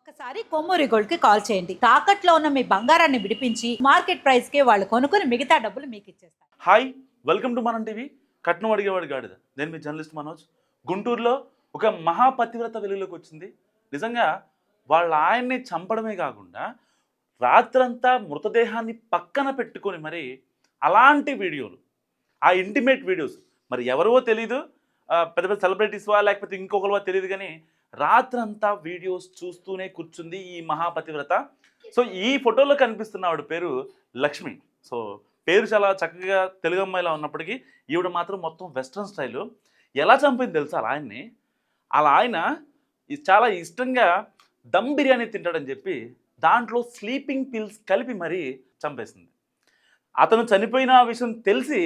ఒక్కసారి కొమ్మూరి గోల్డ్ కి కాల్ చేయండి. తాకట్లో ఉన్న మీ బంగారాన్ని విడిపించి మార్కెట్ ప్రైస్ కి వాళ్ళు కొనుక్కుని మిగతా డబ్బులు మీకు ఇచ్చేస్తారు. హాయ్, వెల్కమ్ టు మనం టీవీ. కట్నం అడిగేవాడు గాడిద. నేను మీ జర్నలిస్ట్ మనోజ్. గుంటూరులో ఒక మహాపతివ్రత వెలుగులోకి వచ్చింది. నిజంగా వాళ్ళ ఆయన్ని చంపడమే కాకుండా రాత్రంతా మృతదేహాన్ని పక్కన పెట్టుకొని మరి అలాంటి వీడియోలు, ఆ ఇంటిమేట్ వీడియోస్ మరి ఎవరో తెలీదు, పెద్ద పెద్ద సెలబ్రిటీస్వా లేకపోతే ఇంకొకరివా తెలియదు, కానీ రాత్రంతా వీడియోస్ చూస్తూనే కూర్చుంది ఈ మహాపతివ్రత. సో ఈ ఫోటోలో కనిపిస్తున్న ఆవిడ పేరు లక్ష్మి. సో పేరు చాలా చక్కగా తెలుగు అమ్మాయిలా ఉన్నప్పటికీ ఈవిడ మాత్రం మొత్తం వెస్ట్రన్ స్టైలు. ఎలా చంపింది తెలుసా అలా ఆయన్ని? అలా ఆయన చాలా ఇష్టంగా దమ్ బిర్యానీ తింటాడని చెప్పి దాంట్లో స్లీపింగ్ పిల్స్ కలిపి మరీ చంపేసింది. అతను చనిపోయిన విషయం తెలిసి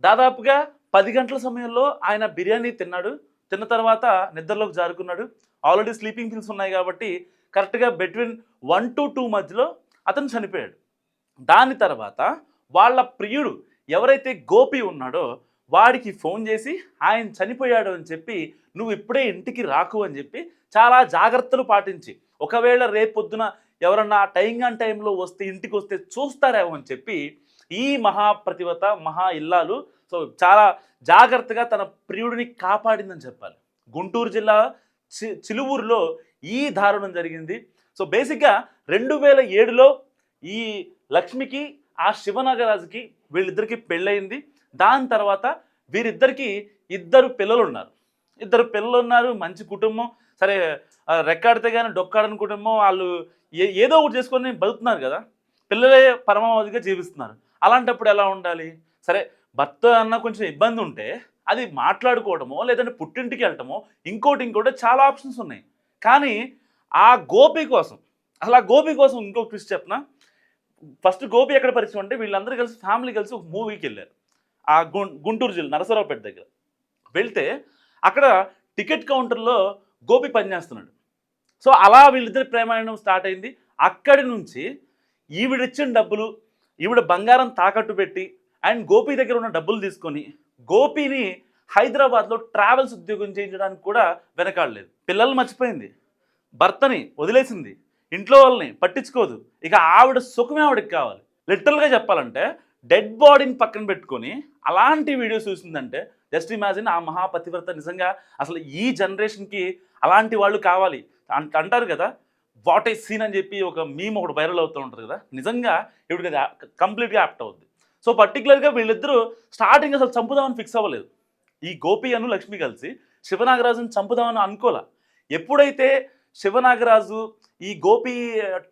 దాదాపుగా 10 గంటల సమయంలో ఆయన బిర్యానీ తిన్నాడు. తిన్న తర్వాత నిద్రలోకి జారుకున్నాడు. ఆల్రెడీ స్లీపింగ్ పిల్స్ ఉన్నాయి కాబట్టి కరెక్ట్గా బిట్వీన్ 1 to 2 మధ్యలో అతను చనిపోయాడు. దాని తర్వాత వాళ్ళ ప్రియుడు ఎవరైతే గోపి ఉన్నాడో వాడికి ఫోన్ చేసి ఆయన చనిపోయాడు అని చెప్పి నువ్వు ఇప్పుడే ఇంటికి రాకు అని చెప్పి చాలా జాగ్రత్తలు పాటించి, ఒకవేళ రేపొద్దున ఎవరన్నా టైంలో వస్తే ఇంటికి వస్తే చూస్తారేమో అని చెప్పి ఈ మహాప్రతివత మహా ఇల్లాలు సో చాలా జాగ్రత్తగా తన ప్రియుడిని కాపాడిందని చెప్పాలి. గుంటూరు జిల్లా చిలువూరులో ఈ దారుణం జరిగింది. సో బేసిక్గా 2007లో ఈ లక్ష్మికి ఆ శివనాగరాజుకి వీళ్ళిద్దరికి పెళ్ళయింది. దాని తర్వాత వీరిద్దరికి 2 పిల్లలు ఉన్నారు. మంచి కుటుంబం. సరే, రెక్కాడితే కానీ డొక్కాడని కుటుంబం. వాళ్ళు ఏదో ఒకటి చేసుకొని బతుకుతున్నారు కదా, పిల్లలే పరమావధిగా జీవిస్తున్నారు. అలాంటప్పుడు ఎలా ఉండాలి? సరే, భర్త అన్న కొంచెం ఇబ్బంది ఉంటే అది మాట్లాడుకోవడమో లేదంటే పుట్టింటికి వెళ్ళటమో ఇంకోటి చాలా ఆప్షన్స్ ఉన్నాయి. కానీ ఆ గోపి కోసం ఇంకొక ట్విస్ట్ చెప్పనా? ఫస్ట్ గోపి ఎక్కడ పరిచయం అంటే వీళ్ళందరూ కలిసి ఫ్యామిలీ కలిసి ఒక మూవీకి వెళ్ళారు. ఆ గుంటూరు జిల్లా నరసరావుపేట దగ్గర వెళ్తే అక్కడ టికెట్ కౌంటర్లో గోపి పనిచేస్తున్నాడు. సో అలా వీళ్ళిద్దరి ప్రేమాయణం స్టార్ట్ అయింది. అక్కడి నుంచి ఈవిడిచ్చిన డబ్బులు, ఈవిడ బంగారం తాకట్టు పెట్టి అండ్ గోపి దగ్గర ఉన్న డబ్బులు తీసుకొని గోపిని హైదరాబాద్లో ట్రావెల్స్ ఉద్యోగం చేయించడానికి కూడా వెనకాడలేదు. పిల్లలు మర్చిపోయింది, భర్తని వదిలేసింది, ఇంట్లో వాళ్ళని పట్టించుకోదు. ఇక ఆవిడ సుఖమే ఆవిడకి కావాలి. లిటరల్గా చెప్పాలంటే డెడ్ బాడీని పక్కన పెట్టుకొని అలాంటి వీడియోస్ చూసిందంటే జస్ట్ ఇమాజిన్. ఆ మహాపతివ్రత నిజంగా అసలు ఈ జనరేషన్కి అలాంటి వాళ్ళు కావాలి. అంటారు కదా, వాట్ ఏ సీన్ అని చెప్పి ఒక మీమ్ ఒకటి వైరల్ అవుతూ ఉంటుంది కదా, నిజంగా ఇవిడికి అది కంప్లీట్గా యాప్ట్ అవుద్ది. సో పర్టికులర్గా వీళ్ళిద్దరూ స్టార్టింగ్ అసలు చంపుదామని ఫిక్స్ అవ్వలేదు. ఈ గోపి అను లక్ష్మి కలిసి శివనాగరాజుని చంపుదామని అనుకోలే. ఎప్పుడైతే శివనాగరాజు ఈ గోపి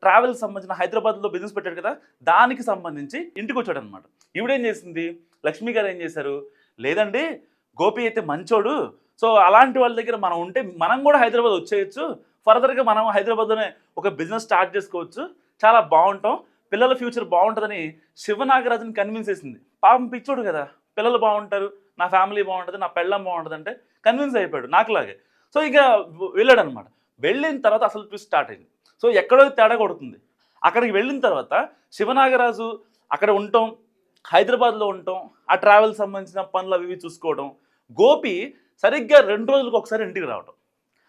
ట్రావెల్ సంబంధించిన హైదరాబాద్లో బిజినెస్ పెట్టాడు కదా, దానికి సంబంధించి ఇంటికి వచ్చాడు అనమాట. ఈవిడేం చేసింది, లక్ష్మి గారు ఏం చేశారు, లేదండి గోపి అయితే మంచోడు, సో అలాంటి వాళ్ళ దగ్గర మనం ఉంటే మనం కూడా హైదరాబాద్ వచ్చేయచ్చు, ఫర్దర్గా మనం హైదరాబాద్లోనే ఒక బిజినెస్ స్టార్ట్ చేసుకోవచ్చు, చాలా బాగుంటాం, పిల్లల ఫ్యూచర్ బాగుంటుందని శివనాగరాజుని కన్విన్స్ చేసింది. పాపం పిచ్చోడు కదా, పిల్లలు బాగుంటారు, నా ఫ్యామిలీ బాగుంటుంది, నా పెళ్ళం బాగుంటుంది అంటే కన్విన్స్ అయిపోయాడు నాకులాగే. సో ఇక వెళ్ళాడు అనమాట. వెళ్ళిన తర్వాత అసలు ట్విస్ట్ స్టార్ట్ అయింది. సో ఎక్కడో తేడా కొడుతుంది. అక్కడికి వెళ్ళిన తర్వాత శివనాగరాజు అక్కడ ఉండటం, హైదరాబాద్లో ఉండటం, ఆ ట్రావెల్ సంబంధించిన పనులు అవి చూసుకోవడం, గోపి సరిగ్గా 2 రోజులకు ఒకసారి ఇంటికి రావడం.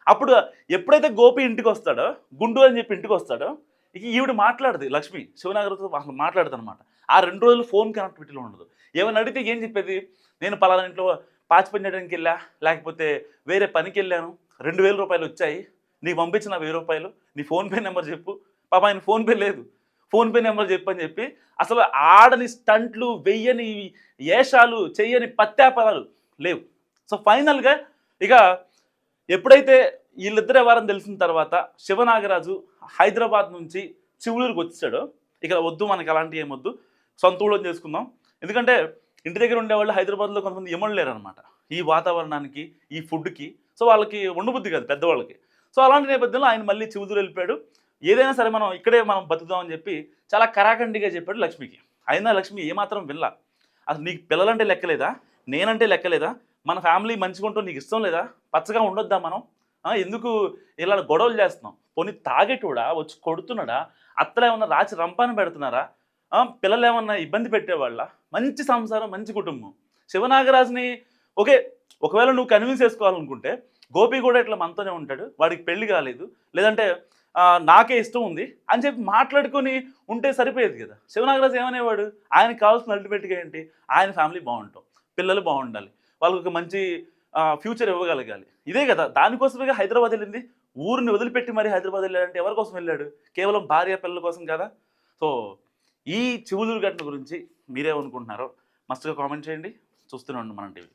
అప్పుడు ఎప్పుడైతే గోపి ఇంటికి వస్తాడో, గుండు అని చెప్పి ఇంటికి వస్తాడో, ఇక ఈవిడ మాట్లాడదు లక్ష్మి శివనాగరాజుతో అసలు మాట్లాడదు అనమాట. ఆ 2 రోజులు ఫోన్ కనెక్టివిటీలో ఉండదు. ఏమైనా అడిగితే ఏం చెప్పేది, నేను పలానా ఇంట్లో పాచి పని చేయడానికి వెళ్ళా, లేకపోతే వేరే పనికి వెళ్ళాను, 2000 రూపాయలు వచ్చాయి, నీకు పంపించిన 1000 రూపాయలు, నీ ఫోన్పే నెంబర్ చెప్పు. పాప ఆయన ఫోన్పే లేదు, ఫోన్పే నెంబర్ చెప్పు అని చెప్పి అసలు ఆడని స్టంట్లు, వెయ్యని ఏషాలు, చెయ్యని పత్యాపదాలు లేవు. సో ఫైనల్గా ఇక ఎప్పుడైతే వీళ్ళిద్దరు ఎవరని తెలిసిన తర్వాత శివనాగరాజు హైదరాబాద్ నుంచి చివులూరుకి వచ్చాడో, ఇక వద్దు మనకి అలాంటివి ఏమొద్దు, సొంత ఊళ్ళో చేసుకుందాం. ఎందుకంటే ఇంటి దగ్గర ఉండేవాళ్ళు హైదరాబాద్లో కొంతమంది ఎమలు లేరనమాట ఈ వాతావరణానికి, ఈ ఫుడ్కి. సో వాళ్ళకి ఉండబుద్ధి కాదు పెద్దవాళ్ళకి. సో అలాంటి నేపథ్యంలో ఆయన మళ్ళీ చివుదూరు వెళ్ళిపోయాడు. ఏదైనా సరే మనం బతుకుదామని చెప్పి చాలా కరాఖండిగా చెప్పాడు లక్ష్మికి. అయినా లక్ష్మి ఏమాత్రం వినలా. అసలు నీకు పిల్లలంటే లెక్కలేదా, నేనంటే లెక్కలేదా, మన ఫ్యామిలీ మంచిగా ఉంటూ నీకు ఇష్టం లేదా, పచ్చగా ఉండొద్దా మనం, ఎందుకు ఇలా గొడవలు చేస్తున్నాం, పోనీ తాగేటోడా వచ్చి కొడుతున్నాడా, అత్తలు ఏమన్నా రాచి రంపాన పెడుతున్నారా, పిల్లలు ఏమన్నా ఇబ్బంది పెట్టేవాళ్ళ, మంచి సంసారం, మంచి కుటుంబం. శివనాగరాజుని ఓకే, ఒకవేళ నువ్వు కన్విన్స్ చేసుకోవాలనుకుంటే గోపి కూడా ఇట్లా మనతోనే ఉంటాడు, వాడికి పెళ్లి కాలేదు, లేదంటే నాకే ఇష్టం ఉంది అని చెప్పి మాట్లాడుకొని ఉంటే సరిపోయేది కదా. శివనాగరాజు ఏమనేవాడు, ఆయనకు కావాల్సిన అల్టిమేట్గా ఏంటి, ఆయన ఫ్యామిలీ బాగుంటాం, పిల్లలు బాగుండాలి, వాళ్ళకి ఒక మంచి ఫ్యూచర్ ఇవ్వగలగాలి, ఇదే కదా. దానికోసమే హైదరాబాద్ వెళ్ళింది. ఊరిని వదిలిపెట్టి మరి హైదరాబాద్ వెళ్ళాడంటే ఎవరి కోసం వెళ్ళాడు, కేవలం భార్య పిల్లల కోసం కదా. సో ఈ చివులూరు ఘటన గురించి మీరేమనుకుంటున్నారో మస్తుగా కామెంట్ చేయండి. చూస్తూనే ఉండండి మనం టీవీ.